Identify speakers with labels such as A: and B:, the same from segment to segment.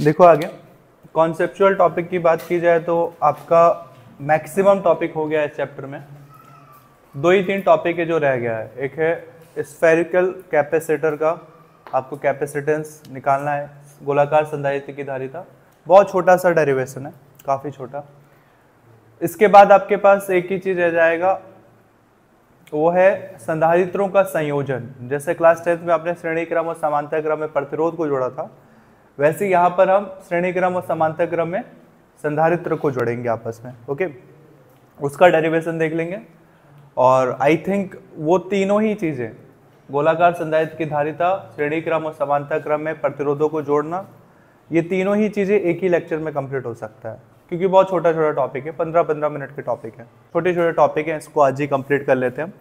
A: देखो आगे conceptual topic की बात की जाए तो आपका मैक्सिमम टॉपिक हो गया इस चैप्टर में। 2 ही 3 टॉपिक है जो रह गया है। एक है स्फेरिकल कैपेसिटर का, आपको कैपेसिटेंस निकालना है, गोलाकार संधारित्र की धारिता। बहुत छोटा सा डेरिवेशन है, काफ़ी छोटा। इसके बाद आपके पास एक ही चीज़ रह जाएगा, वो है संधारित्रों का संयोजन। जैसे क्लास 10th में आपने श्रेणी क्रम और समांतर क्रम में प्रतिरोध को जोड़ा था, वैसे यहाँ पर हम श्रेणी क्रम और समांतर क्रम में संधारित्र को जोड़ेंगे आपस में। ओके, उसका डेरिवेशन देख लेंगे। और आई थिंक वो तीनों ही चीज़ें, गोलाकार संधारित्र की धारिता, श्रेणी क्रम और समांतर क्रम में प्रतिरोधों को जोड़ना, ये तीनों ही चीज़ें एक ही लेक्चर में कंप्लीट हो सकता है, क्योंकि बहुत छोटा छोटा टॉपिक है, 15-15 मिनट के टॉपिक है, छोटे छोटे टॉपिक हैं। इसको आज ही कंप्लीट कर लेते हैं।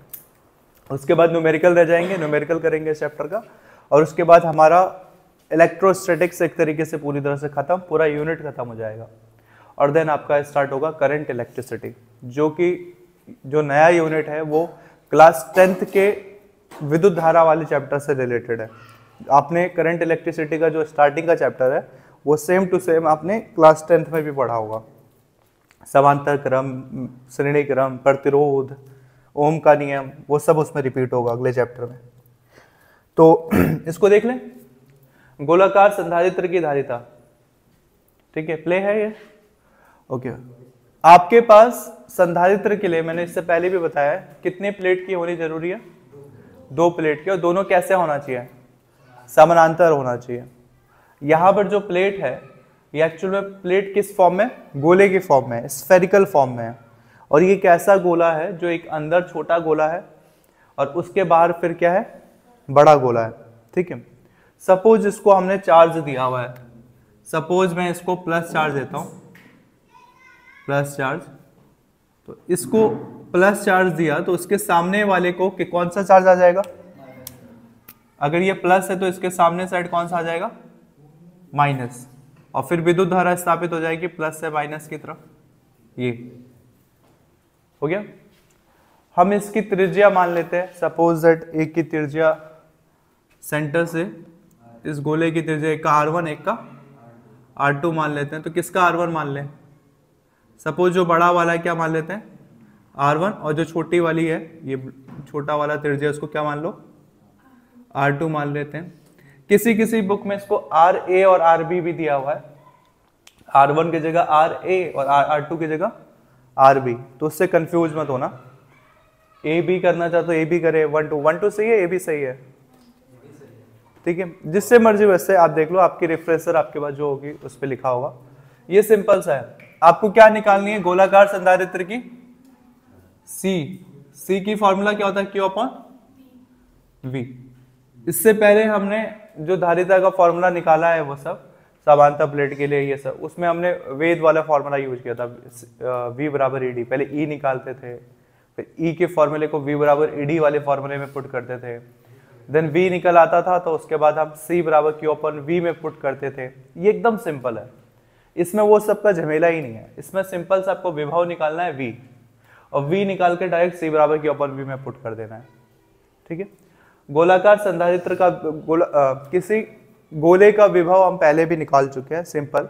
A: उसके बाद न्यूमेरिकल रह जाएंगे, न्यूमेरिकल करेंगे इस चैप्टर का। और उसके बाद हमारा इलेक्ट्रोस्टैटिक्स एक तरीके से पूरी तरह से खत्म, पूरा यूनिट खत्म हो जाएगा। और देन आपका स्टार्ट होगा करंट इलेक्ट्रिसिटी, जो कि जो नया यूनिट है वो क्लास 10th के विद्युत धारा वाले चैप्टर से रिलेटेड है। आपने करंट इलेक्ट्रिसिटी का जो स्टार्टिंग का चैप्टर है वो सेम टू सेम आपने क्लास 10th में भी पढ़ा होगा। समांतर क्रम, श्रेणी क्रम, प्रतिरोध, ओम का नियम, वो सब उसमें रिपीट होगा अगले चैप्टर में। तो इसको देख लें, गोलाकार संधारित्र की धारिता। ठीक है, प्ले है ये। ओके, आपके पास संधारित्र के लिए मैंने इससे पहले भी बताया है कितने प्लेट की होनी जरूरी है, 2 प्लेट की। और दोनों कैसे होना चाहिए, समानांतर होना चाहिए। यहाँ पर जो प्लेट है ये एक्चुअल में प्लेट किस फॉर्म में, गोले की फॉर्म में, स्फेरिकल फॉर्म में है। और ये एक ऐसा गोला है जो एक अंदर छोटा गोला है और उसके बाहर फिर क्या है, बड़ा गोला है। ठीक है, सपोज इसको हमने चार्ज दिया हुआ है, सपोज मैं इसको प्लस चार्ज देता हूं, प्लस चार्ज। तो इसको प्लस चार्ज दिया तो उसके सामने वाले को कि कौन सा चार्ज आ जाएगा, अगर ये प्लस है तो इसके सामने साइड कौन सा आ जाएगा, माइनस। और फिर विद्युत धारा स्थापित हो जाएगी प्लस से माइनस की तरफ। ये हो गया। हम इसकी त्रिज्या मान लेते हैं, सपोज दैट एक की त्रिज्या सेंटर से, इस गोले की त्रिज्या एक का R1 एक का R2 मान लेते हैं। तो किसका R1 मान लें, सपोज जो बड़ा वाला है क्या मान लेते हैं, R1, और जो छोटी वाली है ये छोटा वाला त्रिज्या, उसको क्या मान लो, R2 मान लेते हैं। किसी किसी बुक में इसको RA और RB भी दिया हुआ है, R1 की जगह RA और R2 की जगह RB। तो उससे कंफ्यूज मत होना, AB करना चाहो तो AB करे, 1-2 सही है, AB सही है। ठीक है, जिससे मर्जी वैसे आप देख लो, आपकी रिफ्रेशर आपके पास जो होगी उस पर लिखा होगा। ये सिंपल सा है। आपको क्या निकालनी है, गोलाकार संधारित्र की C की फॉर्मूला क्या होता है, Q/V। इससे पहले हमने जो धारिता का फॉर्मूला निकाला है वो सब समांतर प्लेट के लिए, ये सब उसमें हमने वेद वाला फॉर्मूला यूज किया था, V = ED। पहले E निकालते थे, फिर E के फॉर्मूले को V = ED वाले फॉर्मूले में पुट करते थे, देन V निकल आता था तो उसके बाद हम C = Q/V में पुट करते थे। ये एकदम सिंपल है, इसमें वो सब का झमेला ही नहीं है। इसमें सिंपल से आपको विभव निकालना है V, और V निकाल के डायरेक्ट C = Q/V में पुट कर देना है। ठीक है, गोलाकार संधारित्र का किसी गोले का विभव हम पहले भी निकाल चुके हैं, सिंपल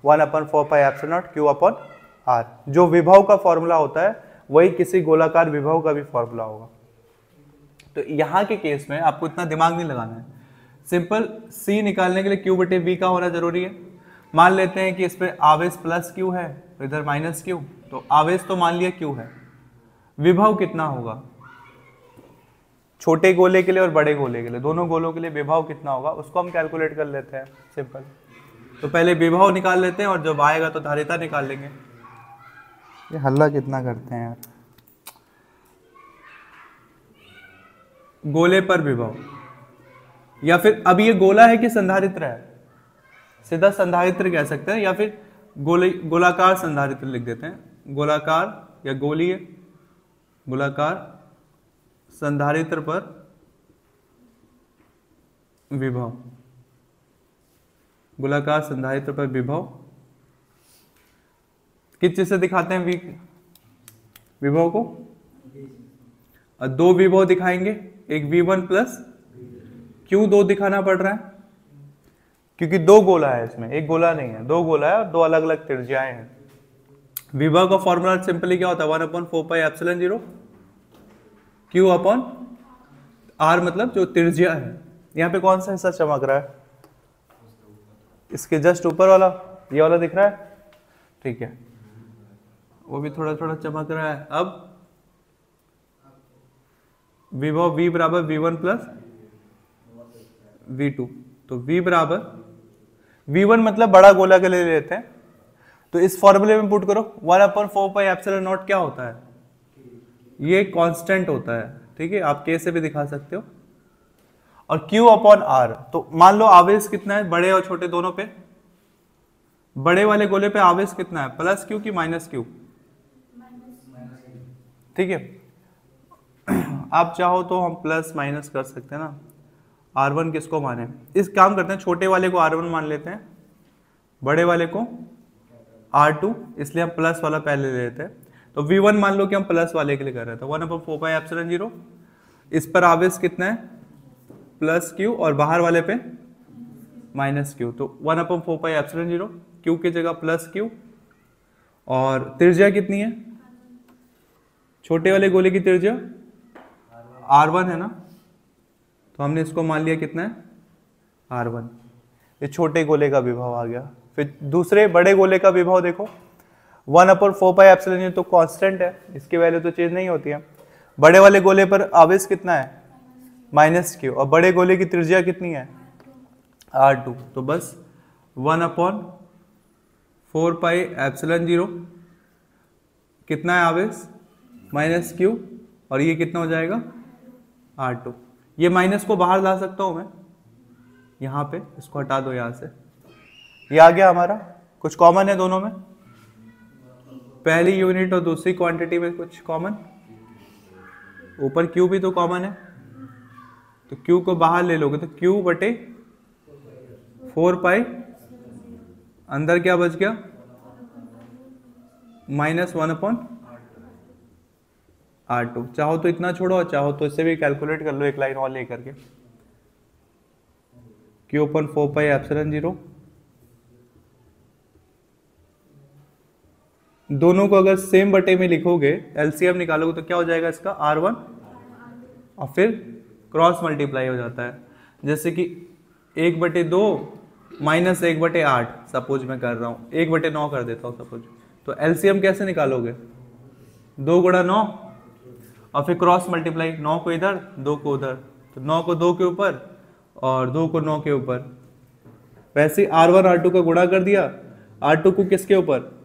A: 1/4πε0 Q/R। जो विभव का फॉर्मूला होता है वही किसी गोलाकार विभव का भी फॉर्मूला होगा। तो यहाँ के केस में आपको इतना दिमाग नहीं लगाना है, सिंपल C निकालने के लिए Q/V का होना जरूरी है। मान लेते हैं कि इस पर आवेश प्लस Q है, इधर माइनस Q, तो आवेश तो मान लिया Q है, विभव कितना होगा छोटे गोले के लिए और बड़े गोले के लिए, दोनों गोलों के लिए विभव कितना होगा उसको हम कैलकुलेट कर लेते हैं, सिंपल। तो पहले विभव निकाल लेते हैं और जब आएगा तो धारिता निकाल लेंगे। ये हल्ला कितना करते हैं यार। गोले पर विभव, या फिर अब ये गोला है कि संधारित्र है, सीधा संधारित्र कह सकते हैं, या फिर गोलाकार संधारित्र लिख देते हैं। गोलाकार या गोलीय गोलाकार संधारित्र पर विभव, गोलाकार संधारित्र पर विभव किस चीज से दिखाते हैं विभव को, 2 विभव दिखाएंगे, एक V1 प्लस Q2 दिखाना पड़ रहा है, क्योंकि दो गोला है इसमें, एक गोला नहीं है, दो गोला है और दो अलग अलग त्रिज्याएं हैं। विभव का फॉर्मूला सिंपली क्या होता है, 1/4πε0 Q अपॉन R, मतलब जो त्रिज्या है। यहाँ पे कौन सा हिस्सा चमक रहा है, इसके जस्ट ऊपर वाला, ये वाला दिख रहा है, ठीक है, वो भी थोड़ा थोड़ा चमक रहा है। अब विभव V बराबर V1 प्लस V2, तो V बराबर V1 मतलब बड़ा गोला के लिए लेते हैं, तो इस फॉर्मूले में पुट करो 1/4πε0 क्या होता है, ये कांस्टेंट होता है, ठीक है, आप K से भी दिखा सकते हो, और Q अपॉन R। तो मान लो आवेश कितना है बड़े और छोटे दोनों पे, बड़े वाले गोले पे आवेश कितना है, प्लस Q की माइनस Q, ठीक है। आप चाहो तो हम प्लस माइनस कर सकते हैं ना, R1 किसको माने, इस काम करते हैं, छोटे वाले को R1 मान लेते हैं, बड़े वाले को R2, इसलिए हम प्लस वाला पहले ले लेते हैं। तो V1 मान लो कि हम प्लस वाले के लिए कर रहे थे, 1/4πε0, इस पर आवेश कितना है प्लस Q और बाहर वाले पे माइनस Q, तो 1/4πε0, Q की जगह प्लस Q, और त्रिज्या कितनी है, छोटे वाले गोले की त्रिज्या R1 है ना, तो हमने इसको मान लिया कितना है R1, ये छोटे गोले का विभव आ गया। फिर दूसरे बड़े गोले का विभव देखो, 1/4πε0 तो कांस्टेंट है, इसकी वैल्यू तो चेंज नहीं होती है। बड़े वाले गोले पर आवेश कितना है माइनस Q, और बड़े गोले की त्रिज्या कितनी है R2, तो बस 1/4πε0 कितना है आवेश माइनस Q, और ये कितना हो जाएगा R2। ये माइनस को बाहर ला सकता हूं मैं, यहाँ पे इसको हटा दो यहाँ से, ये आ गया हमारा, कुछ कॉमन है दोनों में, पहली यूनिट और दूसरी क्वांटिटी में कुछ कॉमन, ऊपर Q भी तो कॉमन है, तो Q को बाहर ले लोगे तो Q बटे 4π, अंदर क्या बच गया -1/R2। चाहो तो इतना छोड़ो और चाहो तो इससे भी कैलकुलेट कर लो, एक लाइन और लेकर के, Q/4πε0, दोनों को अगर सेम बटे में लिखोगे, एलसीएम निकालोगे तो क्या हो जाएगा इसका R1, और फिर क्रॉस मल्टीप्लाई हो जाता है, जैसे कि 1/2 माइनस 1/8 सपोज मैं कर रहा हूँ, 1/9 कर देता हूँ सपोज, तो एलसीएम कैसे निकालोगे, 2 × 9 और फिर क्रॉस मल्टीप्लाई, 9 को इधर 2 को उधर, तो 9 को 2 के ऊपर और 2 को 9 के ऊपर, वैसे R1 R2 का गुणा कर दिया, R2 को किसके ऊपर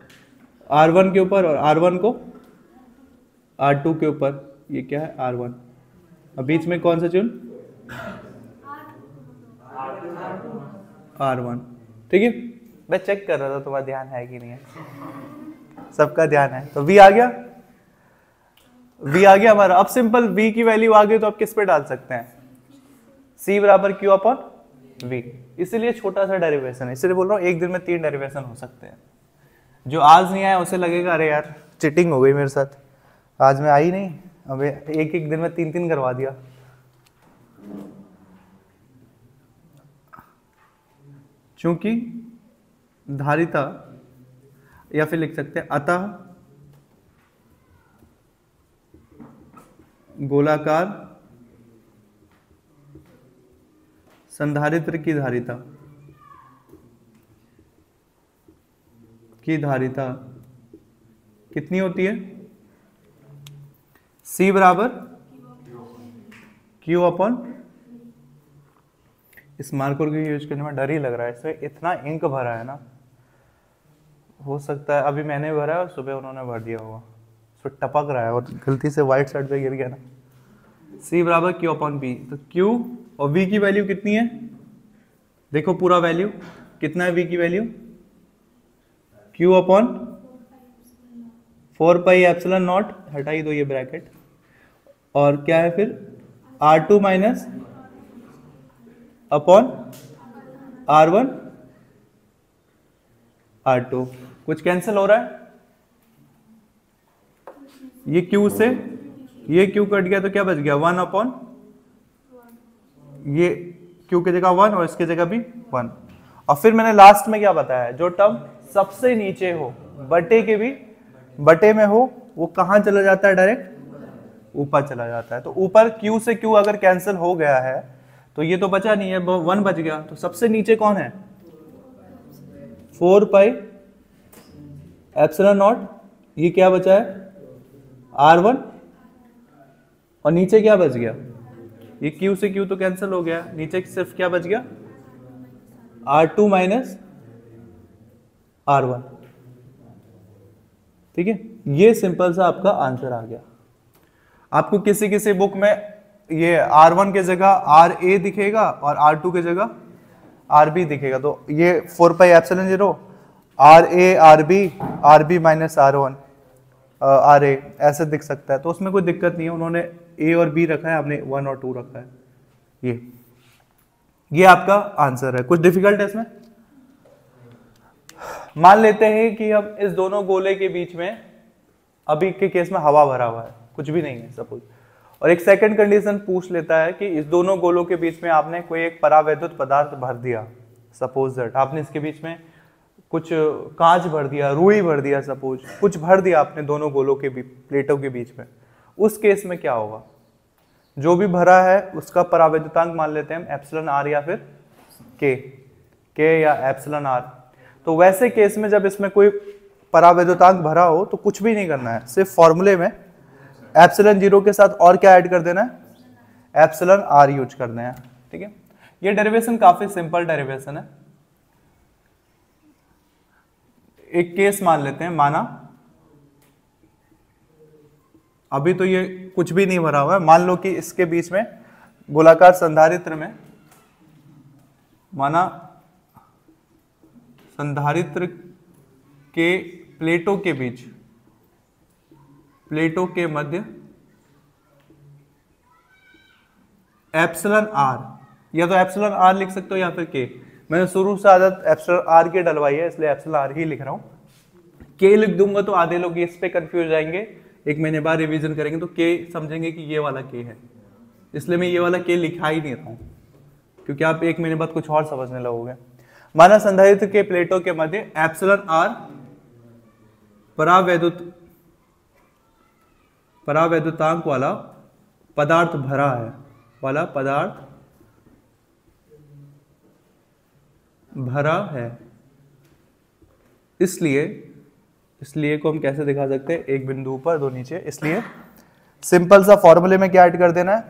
A: R1 के ऊपर और R1 को R2 के ऊपर, ये क्या है R1, अब बीच में कौन सा चुन R1, ठीक है। मैं चेक कर रहा था तुम्हारा ध्यान है कि नहीं है, सबका ध्यान है, तो V आ गया, V आ गया हमारा। अब सिंपल V की वैल्यू आ गई तो आप किस पे डाल सकते हैं, C बराबर Q अपॉन V, इसीलिए छोटा सा डेरिवेशन है, इसलिए बोल रहा हूँ एक दिन में 3 डेरिवेशन हो सकते हैं। जो आज नहीं आया उसे लगेगा अरे यार चीटिंग हो गई मेरे साथ, आज मैं आई नहीं, अब एक दिन में 3 करवा दिया। चूंकि धारिता, या फिर लिख सकते हैं अतः गोलाकार संधारित्र की धारिता कितनी होती है, C बराबर Q अपॉन, इस मार्कर को यूज करने में डर ही लग रहा है, इसमें इतना इंक भरा है ना, हो सकता है अभी मैंने भरा है और सुबह उन्होंने भर दिया होगा, तो टपक रहा है और गलती से वाइट साइड पे गिर गया ना। C बराबर Q अपॉन B, तो Q और V की वैल्यू कितनी है, देखो पूरा वैल्यू कितना है, V की वैल्यू Q अपॉन 4πε0, हटा ही दो ये ब्रैकेट, और क्या है फिर R2 minus upon R1 R2, कुछ कैंसिल हो रहा है, ये Q से ये Q कट गया तो क्या बच गया 1 अपॉन, ये Q की जगह 1 और इसकी जगह भी 1, और फिर मैंने लास्ट में क्या बताया, जो टर्म सबसे नीचे हो बटे के भी बटे में हो वो कहां चला जाता है, डायरेक्ट ऊपर चला जाता है। तो ऊपर Q से Q अगर कैंसिल हो गया है तो ये तो बचा नहीं है, 1 बच गया। तो सबसे नीचे कौन है, 4 पाई एप्सिलॉन नॉट, ये क्या बचा है R1, और नीचे क्या बच गया, ये Q से Q तो कैंसिल हो गया, नीचे सिर्फ क्या बच गया R2 माइनस R1। ठीक है, ये सिंपल सा आपका आंसर आ गया। आपको किसी किसी बुक में ये R1 के जगह RA दिखेगा और R2 के जगह RB दिखेगा, तो ये 4 pi epsilon 0 RB minus R1 RA ऐसे दिख सकता है, तो उसमें कोई दिक्कत नहीं है। उन्होंने A और B रखा है, हमने 1 और 2 रखा है। ये आपका आंसर है। कुछ डिफिकल्ट है इसमें? मान लेते हैं कि हम इस दोनों गोले के बीच में, अभी के केस में हवा भरा हुआ है, कुछ भी नहीं है सपोज, और एक सेकंड कंडीशन पूछ लेता है कि इस दोनों गोलों के बीच में आपने कोई एक परावैद्युत पदार्थ भर दिया, सपोज दैट आपने इसके बीच में कुछ कांच भर दिया, रुई भर दिया, सपोज कुछ भर दिया आपने दोनों गोलों के प्लेटों के बीच में, उस केस में क्या होगा, जो भी भरा है उसका परावैद्युतांक मान लेते हैं हम एप्सिलॉन आर या फिर के या एप्सिलॉन आर। तो वैसे केस में जब इसमें कोई परावैद्युतांक भरा हो तो कुछ भी नहीं करना है, सिर्फ फॉर्मूले में एप्सिलॉन 0 के साथ और क्या ऐड कर देना है, एप्सिलॉन आर यूज करना है। ठीक है, ये डेरिवेशन काफी सिंपल डेरिवेशन है। एक केस मान लेते हैं, माना अभी तो ये कुछ भी नहीं भरा हुआ है, मान लो कि इसके बीच में गोलाकार संधारित्र में, माना संधारित्र के प्लेटों के बीच, प्लेटों के मध्य एप्सिलॉन आर, या तो एप्सिलॉन आर लिख सकते हो या फिर के, मैंने शुरू से आदत एप्सिलॉन आर की डलवाई है इसलिए एप्सिलॉन आर ही लिख रहा हूं। के लिख दूंगा तो आधे लोग इस पे कंफ्यूज जाएंगे, एक महीने बाद रिवीजन करेंगे तो के समझेंगे कि ये वाला के है, इसलिए मैं ये वाला के लिखा ही नहीं रहा हूं, क्योंकि आप एक महीने बाद कुछ और समझने लगोगे। माना संधारित्र के प्लेटों के मध्य एप्सिलॉन आर परावैद्युतांक वाला पदार्थ भरा है, वाला पदार्थ भरा है, इसलिए को हम कैसे दिखा सकते हैं, एक बिंदु ऊपर दो नीचे, इसलिए सिंपल सा फॉर्मूले में क्या ऐड कर देना है,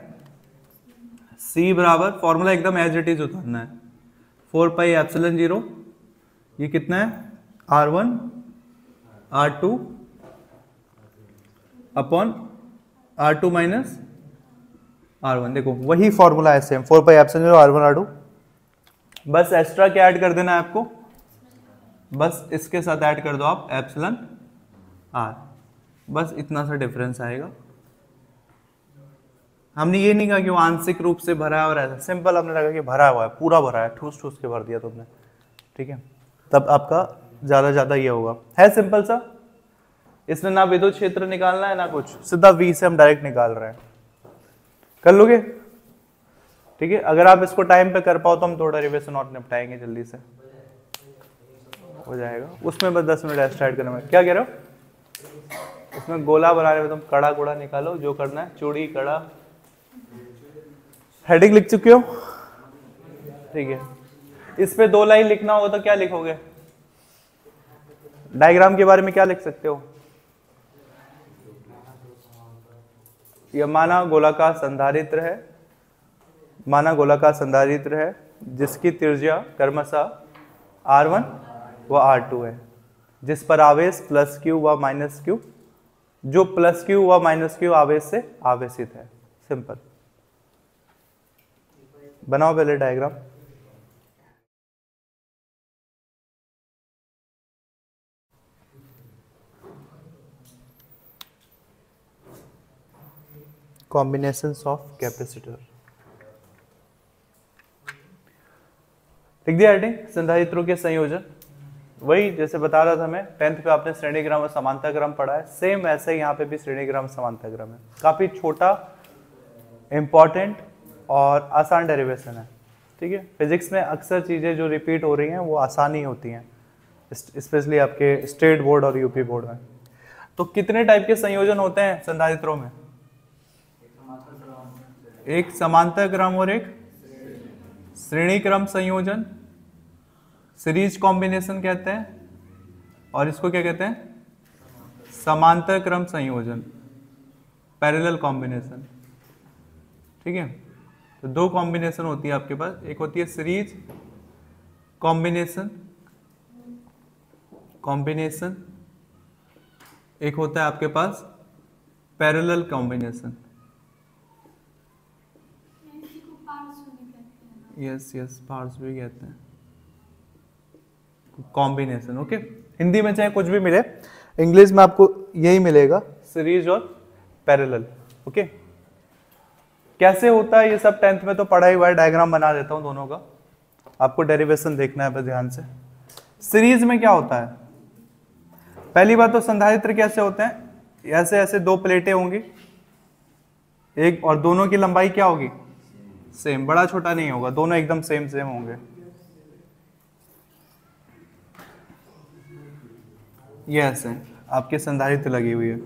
A: C बराबर, फॉर्मूला एकदम एज इट इज उतारना है, 4 पाई एप्सिलॉन 0, ये कितना है R1 R2 upon R2 minus R1। देखो वही फॉर्मूला है same, 4 pi epsilon 0 R1 R2, बस एक्स्ट्रा क्या ऐड कर देना है आपको, बस इसके साथ ऐड कर दो आप एप्सिलॉन आर, बस इतना सा डिफरेंस आएगा। हमने ये नहीं कहा कि वो आंशिक रूप से भरा है और ऐसा, सिंपल हमने लगा कि भरा हुआ है, पूरा भरा है, ठूस ठूस के भर दिया तुमने। ठीक है, तब आपका ज्यादा ये होगा, है सिंपल सा। इसमें ना विद्युत क्षेत्र निकालना है ना कुछ, सीधा V से हम डायरेक्ट निकाल रहे हैं, कर लोगे? ठीक है, अगर आप इसको टाइम पे कर पाओ तो हम थोड़ा रिविजन और निपटाएंगे, जल्दी से हो जाएगा। उसमें बस 10 मिनट एक्स्ट्रा ऐड करना है। क्या कह रहे हो? उसमें गोला बनाने में तुम कड़ा गुड़ा निकालो, जो करना है, चूड़ी कड़ा। हेडिंग लिख चुके हो? ठीक है, इस पे 2 लाइन लिखना हो तो क्या लिखोगे? डायग्राम के बारे में क्या लिख सकते हो? यह माना गोलाकार संधारित्र है, माना गोलाकार संधारित्र है जिसकी त्रिज्या क्रमशः R1 व R2 है, जिस पर आवेश +Q व -Q, जो +Q व -Q आवेश से आवेशित है। सिंपल, बनाओ पहले डायग्राम। कॉम्बिनेशंस ऑफ कैपेसिटर लिख दिया हेडिंग, संधारित्रों के संयोजन। वही जैसे बता रहा था मैं, 10th पे आपने श्रेणीक्रम और समांतरक्रम पढ़ा है, सेम ऐसे यहाँ पे भी श्रेणीक्रम समांतरक्रम है। काफी छोटा, इंपॉर्टेंट और आसान डेरिवेशन है। ठीक। ठीक है, फिजिक्स में अक्सर चीज़ें जो रिपीट हो रही हैं वो आसानी होती हैं, स्पेशली आपके स्टेट बोर्ड और यूपी बोर्ड में। तो कितने टाइप के संयोजन होते हैं संधारित्रों में? एक समांतर क्रम और एक श्रेणी क्रम संयोजन, सीरीज कॉम्बिनेशन कहते हैं, और इसको क्या कहते हैं? समांतर क्रम संयोजन, पैरेलल कॉम्बिनेशन। ठीक है, तो दो कॉम्बिनेशन होती है आपके पास, एक होती है सीरीज कॉम्बिनेशन, एक होता है आपके पास पैरेलल कॉम्बिनेशन। यस पार्स भी कहते हैं, कॉम्बिनेशन। ओके, हिंदी में चाहे कुछ भी मिले, इंग्लिश में आपको यही मिलेगा, सीरीज और पैरेलल। ओके, कैसे होता है ये सब 10th में तो पढ़ा ही हुआ है, डायग्राम बना देता हूं दोनों का, आपको डेरिवेशन देखना है बस ध्यान से। सीरीज में क्या होता है? पहली बात तो संधारित्र कैसे होते हैं? ऐसे ऐसे दो प्लेटें होंगी, एक और दोनों की लंबाई क्या होगी? सेम, बड़ा छोटा नहीं होगा, दोनों एकदम सेम होंगे। ये ऐसे आपके संधारित्र लगी हुई है,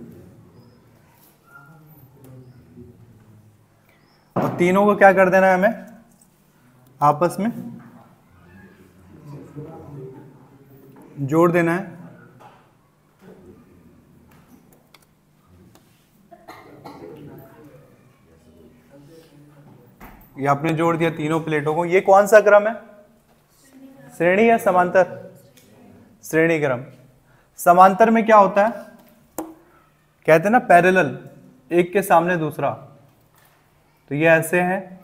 A: तो तीनों को क्या कर देना है हमें? आपस में जोड़ देना है। ये आपने जोड़ दिया तीनों प्लेटों को। ये कौन सा क्रम है? श्रेणी या समांतर? श्रेणी क्रम। समांतर में क्या होता है? कहते हैं ना पैरेलल, एक के सामने दूसरा, तो ये ऐसे है,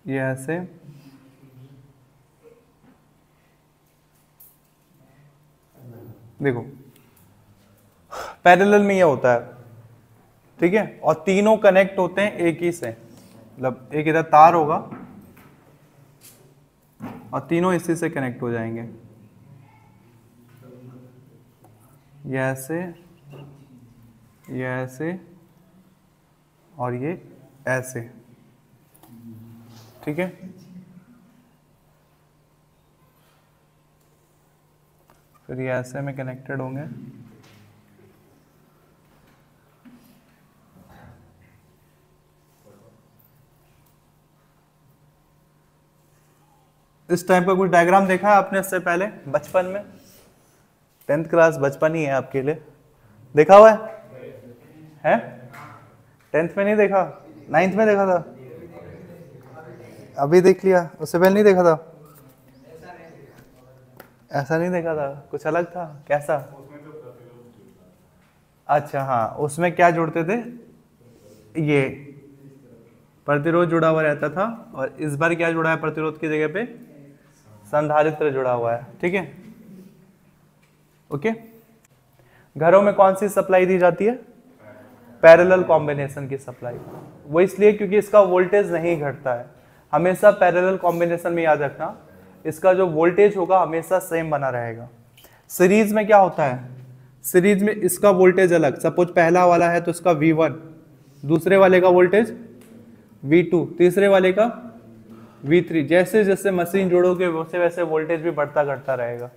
A: ये ऐसे, देखो पैरेलल में ये होता है, ठीक है, और तीनों कनेक्ट होते हैं एक ही से, मतलब एक इधर तार होगा और तीनों इसी से कनेक्ट हो जाएंगे, ये ऐसे, ये ऐसे और ये ऐसे। ठीक है, फिर ये ऐसे में कनेक्टेड होंगे। इस टाइप का कुछ डायग्राम देखा है आपने इससे पहले बचपन में? 10th क्लास बचपन ही है आपके लिए, देखा हुआ है? 10th में नहीं देखा? 9th में देखा था? अभी देख लिया? उससे पहले नहीं देखा था? ऐसा नहीं देखा था, कुछ अलग था? कैसा? अच्छा हाँ, उसमें क्या जोड़ते थे? ये प्रतिरोध जुड़ा हुआ रहता था, और इस बार क्या जुड़ा है प्रतिरोध की जगह पे? संधारित्र जुड़ा हुआ है। ठीक है, ओके। घरों में कौन सी सप्लाई दी जाती है? पैरेलल कॉम्बिनेशन की सप्लाई। वो इसलिए क्योंकि इसका वोल्टेज नहीं घटता है, हमेशा पैरेलल कॉम्बिनेशन में याद रखना, इसका जो वोल्टेज होगा हमेशा सेम बना रहेगा। सीरीज में क्या होता है? सीरीज में इसका वोल्टेज अलग, सपोज पहला वाला है तो इसका V1, दूसरे वाले का वोल्टेज V2, तीसरे वाले का V3। जैसे जैसे मशीन जोड़ोगे वैसे वैसे वोल्टेज भी बढ़ता घटता रहेगा।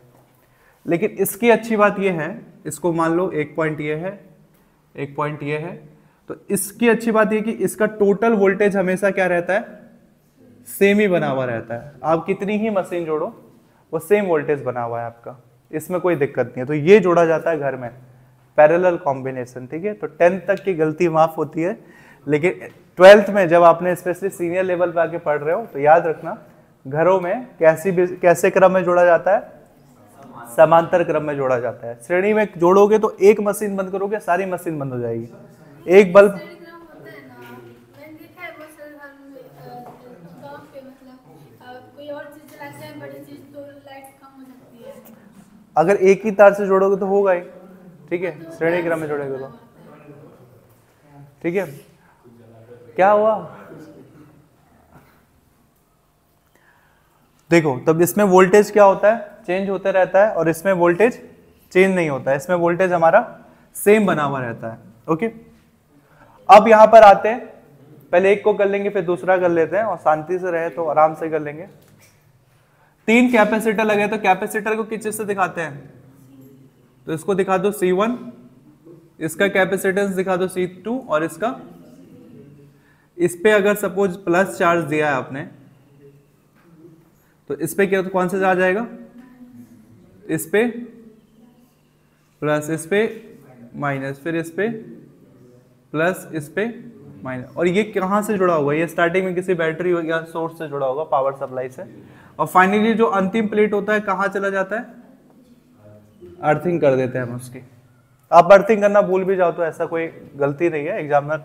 A: लेकिन इसकी अच्छी बात यह है, इसको मान लो एक पॉइंट ये है, एक पॉइंट ये है, तो इसकी अच्छी बात यह कि इसका टोटल वोल्टेज हमेशा क्या रहता है? सेम ही बना हुआ रहता है। आप कितनी ही मशीन जोड़ो वो सेम वोल्टेज बना हुआ है आपका, इसमें कोई दिक्कत नहीं है। तो ये जोड़ा जाता है घर में, पैरेलल कॉम्बिनेशन। ठीक है, तो 10th तक की गलती माफ होती है, लेकिन 12th में जब आपने स्पेशली सीनियर लेवल पे आके पढ़ रहे हो तो याद रखना, घरों में कैसे क्रम में जोड़ा जाता है? समांतर क्रम में जोड़ा जाता है। श्रेणी में जोड़ोगे तो एक मशीन बंद करोगे सारी मशीन बंद हो जाएगी, एक बल्ब। अगर एक ही तार से जोड़ोगे तो होगा ही, ठीक है, श्रेणी क्रम में जोड़ेगा तो। ठीक है, क्या हुआ? देखो तब इसमें वोल्टेज क्या होता है? चेंज होते रहता है, और इसमें वोल्टेज चेंज नहीं होता है, इसमें वोल्टेज हमारा सेम बना हुआ रहता है। ओके, अब यहां पर आते हैं, पहले एक को कर लेंगे फिर दूसरा कर लेते हैं, और शांति से रहे तो आराम से कर लेंगे। 3 कैपेसिटर लगे, तो कैपेसिटर को किस चीज से दिखाते हैं? तो इसको दिखा दो C1, इसका कैपेसिटेंस दिखा दो C2, और इसका, इस पे अगर सपोज प्लस चार्ज दिया है आपने, तो इस पे क्या, तो कौन सा चार्ज आएगा? इस पे प्लस, इस पे माइनस, फिर इस पे प्लस, इस पे माइनस। और ये कहां से जुड़ा होगा? ये स्टार्टिंग में किसी बैटरी या सोर्स से जुड़ा होगा, पावर सप्लाई से। और फाइनली जो अंतिम प्लेट होता है कहां चला जाता है? अर्थिंग कर देते हैं हम उसकी। आप अर्थिंग करना भूल भी जाओ तो ऐसा कोई गलती नहीं है, एग्जामिनर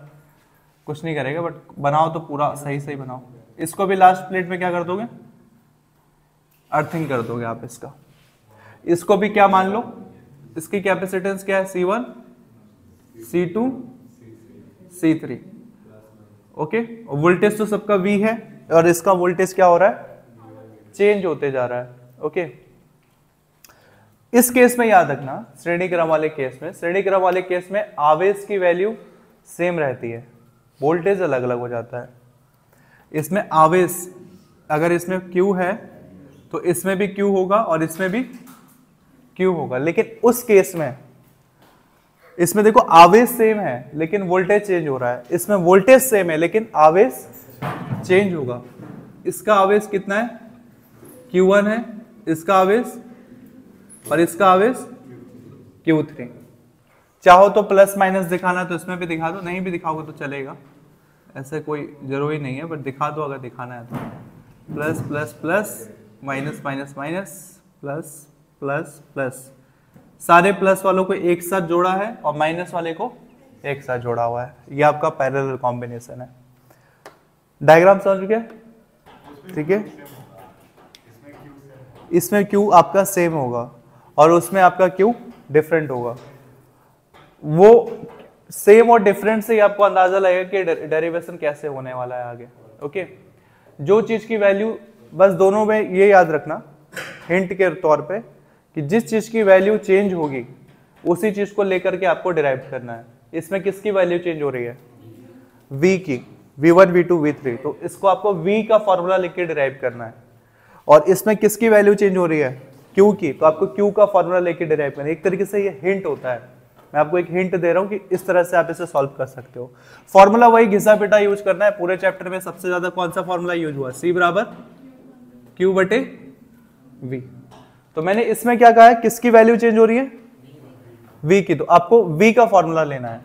A: कुछ नहीं करेगा, बट बनाओ तो पूरा सही सही बनाओ। इसको भी लास्ट प्लेट में क्या कर दोगे? अर्थिंग कर दोगे आप इसका। इसको भी क्या मान लो, इसकी कैपेसिटेंस क्या है? C1, C2, C3। Okay, voltage तो सबका V है, और इसका वोल्टेज क्या हो रहा है? चेंज होते जा रहा है। ओके, इस केस में याद रखना, श्रेणी क्रम वाले केस में, श्रेणी क्रम वाले केस में आवेश की वैल्यू सेम रहती है, वोल्टेज अलग अलग हो जाता है। इसमें आवेश, अगर इसमें Q है तो इसमें भी Q होगा और इसमें भी Q होगा, लेकिन उस केस में इसमें देखो आवेश सेम है लेकिन वोल्टेज चेंज हो रहा है, इसमें वोल्टेज सेम है लेकिन आवेश चेंज होगा। इसका आवेश कितना है? Q1 है, इसका आवेश, और इसका आवेश Q3। चाहो तो प्लस माइनस दिखाना तो इसमें भी दिखा दो, नहीं भी दिखाओगे तो चलेगा, ऐसे कोई जरूरी नहीं है, बट दिखा दो अगर दिखाना है तो। Plus plus plus, minus minus minus, plus plus plus, सारे प्लस वालों को एक साथ जोड़ा है और माइनस वाले को एक साथ जोड़ा हुआ है। ये आपका पैरेलल कॉम्बिनेशन है। डायग्राम समझ गया? ठीक है, इसमें Q आपका सेम होगा और उसमें आपका Q डिफरेंट होगा। वो सेम और डिफरेंट से ही आपको अंदाजा लगेगा कि डेरिवेशन कैसे होने वाला है आगे। ओके, जो चीज की वैल्यू, बस दोनों में ये याद रखना हिंट के तौर पे, कि जिस चीज की वैल्यू चेंज होगी उसी चीज को लेकर के आपको डिराइव करना है। इसमें किसकी वैल्यू चेंज हो रही है? V की, V1, V2, V3, तो इसको आपको V का फॉर्मूला लिख के डिराइव करना है। और इसमें किसकी वैल्यू चेंज हो रही है? Q की, तो आपको Q का फॉर्मूला लेके डिराइव करना है। एक तरीके से ये हिंट होता है, मैं आपको एक हिंट दे रहा हूं कि इस तरह से आप इसे सॉल्व कर सकते हो। फॉर्मूला वही घिसा पिटा यूज करना है। पूरे चैप्टर में सबसे ज्यादा कौन सा फॉर्मूला यूज हुआ? C बराबर Q बटे V। तो मैंने इसमें क्या कहा है? किसकी वैल्यू चेंज हो रही है? V की, तो आपको V का फॉर्मूला लेना है।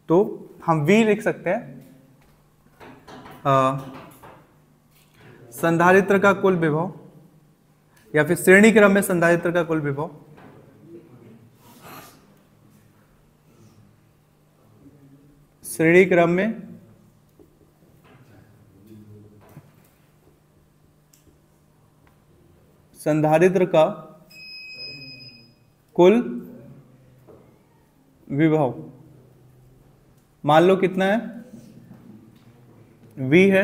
A: तो हम V लिख सकते हैं, संधारित्र का कुल विभव, या फिर श्रेणी क्रम में संधारित्र का कुल विभव श्रेणी क्रम में संधारित्र का कुल विभव, मान लो कितना है? V है,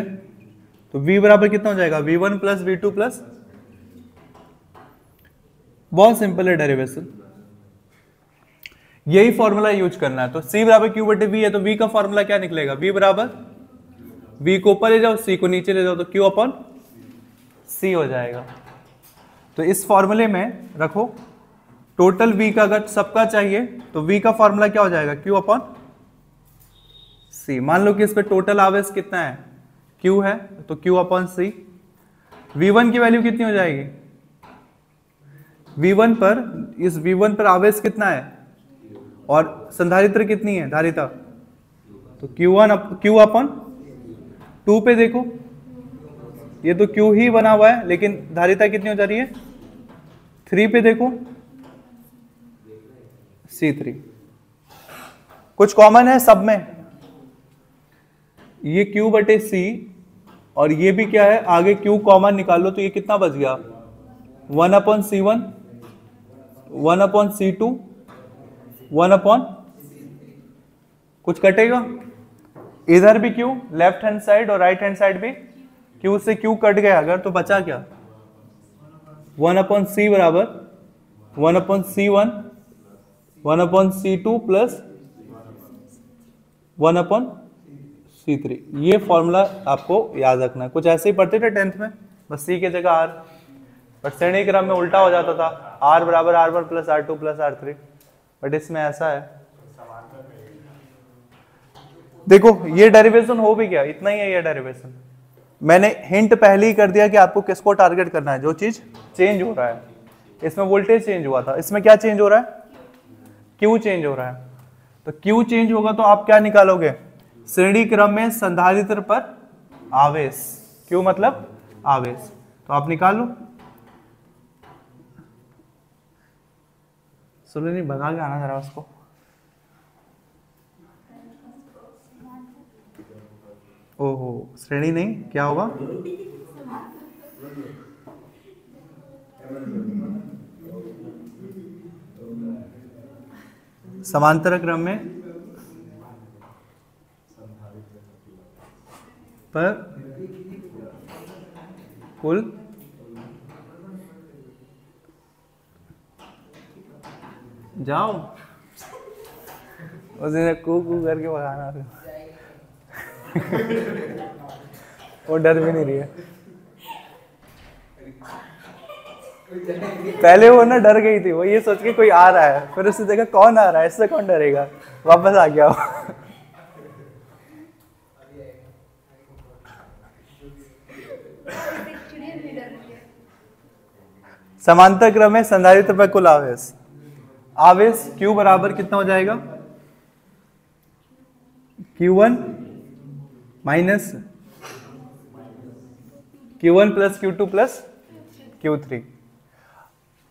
A: तो V बराबर कितना हो जाएगा? V1 प्लस V2 प्लस, बहुत सिंपल है डेरिवेशन, यही फॉर्मूला यूज करना है। तो C बराबर Q बटे V है, तो V का फॉर्मूला क्या निकलेगा? V बराबर, V को ऊपर ले जाओ, C को नीचे ले जाओ, तो Q अपॉन C हो जाएगा। तो इस फॉर्मूले में रखो टोटल V का, अगर सबका चाहिए तो V का फॉर्मूला क्या हो जाएगा? Q upon C। मान लो कि इस पे टोटल आवेश कितना है? Q है, तो Q अपॉन C। V1 की वैल्यू कितनी हो जाएगी? V1 पर, इस V1 पर आवेश कितना है और संधारित्र कितनी है? धारिता, तो Q अपॉन 2 पे देखो, ये तो Q ही बना हुआ है लेकिन धारिता कितनी हो जा रही है? 3 पे देखो, C3। कुछ कॉमन है सब में, ये Q बटे C और ये भी क्या है? आगे Q कॉमन निकाल लो, तो ये कितना बच गया? 1 upon C1, 1 upon C2, 1 upon, कुछ कटेगा? इधर भी Q, लेफ्ट हैंड साइड और राइट हैंड साइड भी Q से Q कट गया अगर, तो बचा क्या? 1 अपॉन C बराबर 1 upon C1, 1 upon C2 plus 1/C3। ये फॉर्मूला आपको याद रखना है। कुछ ऐसे ही पढ़ते थे 10th में, बस C की जगह R, बट श्रेणी क्रम में उल्टा हो जाता था, R बराबर R1 plus R2 plus R3, but इसमें ऐसा है। देखो ये डेरिवेशन हो भी गया, इतना ही है ये डेरिवेशन। मैंने हिंट पहले ही कर दिया कि आपको किसको टारगेट करना है, जो चीज चेंज हो रहा है। इसमें वोल्टेज चेंज हुआ था, इसमें क्या चेंज हो रहा है, क्यू चेंज हो रहा है। तो क्यू चेंज होगा तो आप क्या निकालोगे, श्रेणी क्रम में संधारित्र पर आवेश, क्यू मतलब आवेश, तो आप निकाल लो। सुनो नहीं, भगा के आना जरा उसको। ओहो, श्रेणी नहीं, क्या होगा, समांतर क्रम में पर कुल जाओ, उसे कू करके भगाना। वो डर भी नहीं रही है, पहले वो ना डर गई थी, वो ये सोच के कोई आ रहा है, फिर उसने देखा कौन आ रहा है, इससे कौन डरेगा, वापस आ गया वो। समांतर क्रम में संधारित्र पर कुल आवेश, आवेश Q बराबर कितना हो जाएगा, Q1 minus Q1 plus Q2 plus Q3।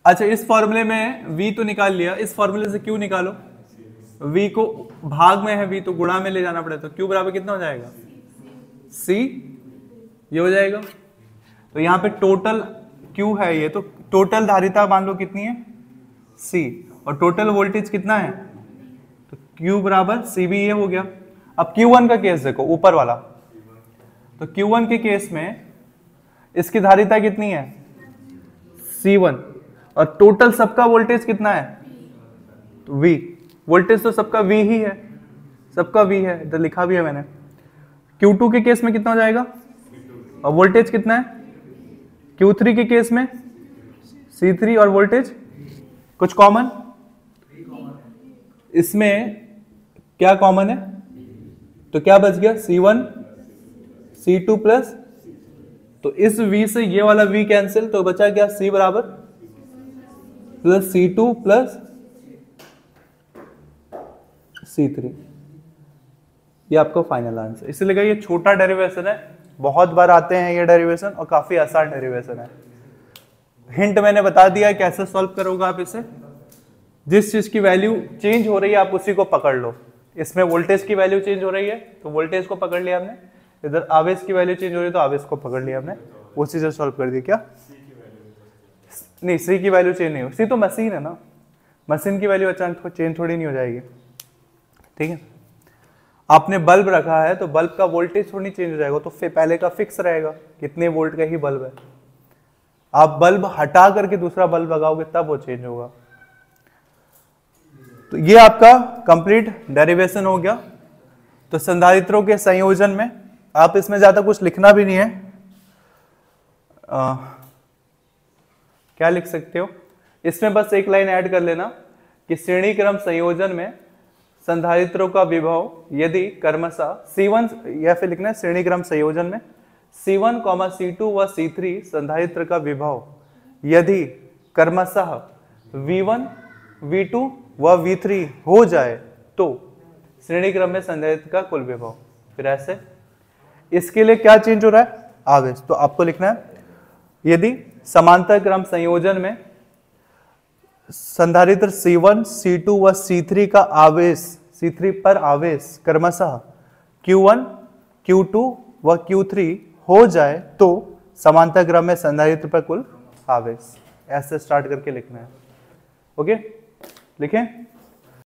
A: अच्छा, इस फॉर्मूले में V तो निकाल लिया, इस फॉर्मूले से Q निकालो। V को भाग में है, V तो गुणा में ले जाना पड़ेगा, तो Q बराबर कितना हो जाएगा, C, ये हो जाएगा। तो यहाँ पे टोटल Q है, ये तो टोटल धारिता मान लो कितनी है, C, और टोटल वोल्टेज कितना है, तो Q बराबर C भी, ये हो गया। अब Q1 का केस देखो, ऊपर वाला, तो Q1 के केस में इसकी धारिता कितनी है, C1, और टोटल सबका वोल्टेज कितना है, तो V, वोल्टेज तो सबका V ही है, सबका V है, इधर लिखा भी है मैंने। Q2 के केस में कितना हो जाएगा, और वोल्टेज कितना है, Q3 के केस में C3, और वोल्टेज कुछ कॉमन, इसमें क्या कॉमन है, तो क्या बच गया, C1 C2 प्लस, तो इस V से ये वाला V कैंसिल, तो बचा क्या, C बराबर प्लस C2 प्लस C3, ये आपका फाइनल आंसर। इसलिए ये छोटा डेरिवेशन है, बहुत बार आते हैं ये डेरिवेशन, और काफी आसान डेरिवेशन है। हिंट मैंने बता दिया है कैसे सॉल्व करोगे आप इसे। जिस चीज की वैल्यू चेंज हो रही है आप उसी को पकड़ लो। इसमें वोल्टेज की वैल्यू चेंज हो रही है तो वोल्टेज को पकड़ लिया हमने, इधर आवेश की वैल्यू चेंज हो रही है तो आवेश को पकड़ लिया हमने, उसी से सॉल्व कर दिया। क्या नहीं, सी की वैल्यू चेंज नहीं हो, सी तो मशीन है ना, मशीन की वैल्यू अचानक चेंज थोड़ी नहीं हो जाएगी। ठीक है, आपने बल्ब रखा है तो बल्ब का वोल्टेज थोड़ी चेंज हो जाएगा, तो पहले का फिक्स रहेगा, कितने वोल्ट का ही बल्ब है। आप बल्ब हटा करके दूसरा बल्ब लगाओगे तब वो चेंज होगा। तो ये आपका कंप्लीट डेरिवेशन हो गया। तो संधारित्रों के संयोजन में आप इसमें ज्यादा कुछ लिखना भी नहीं है, क्या लिख सकते हो इसमें, बस एक लाइन ऐड कर लेना कि श्रेणी क्रम संयोजन में संधारित्रों का विभव यदि क्रमशः C1, या फिर लिखना है श्रेणी क्रम संयोजन में C1, C2 व C3 संधारित्र का विभव यदि क्रमशः V1, V2 व V3 हो जाए तो श्रेणी क्रम में संधारित्र का कुल विभव। फिर ऐसे इसके लिए क्या चेंज हो रहा है, आवेश। तो आपको लिखना है यदि समांतर क्रम संयोजन में संधारित्र C1, C2 व C3 का आवेश, C3 पर आवेश क्रमशः Q1, Q2 व Q3 हो जाए तो समांतर क्रम में संधारित्र पर कुल आवेश। ऐसे स्टार्ट करके लिखना है। ओके, लिखें।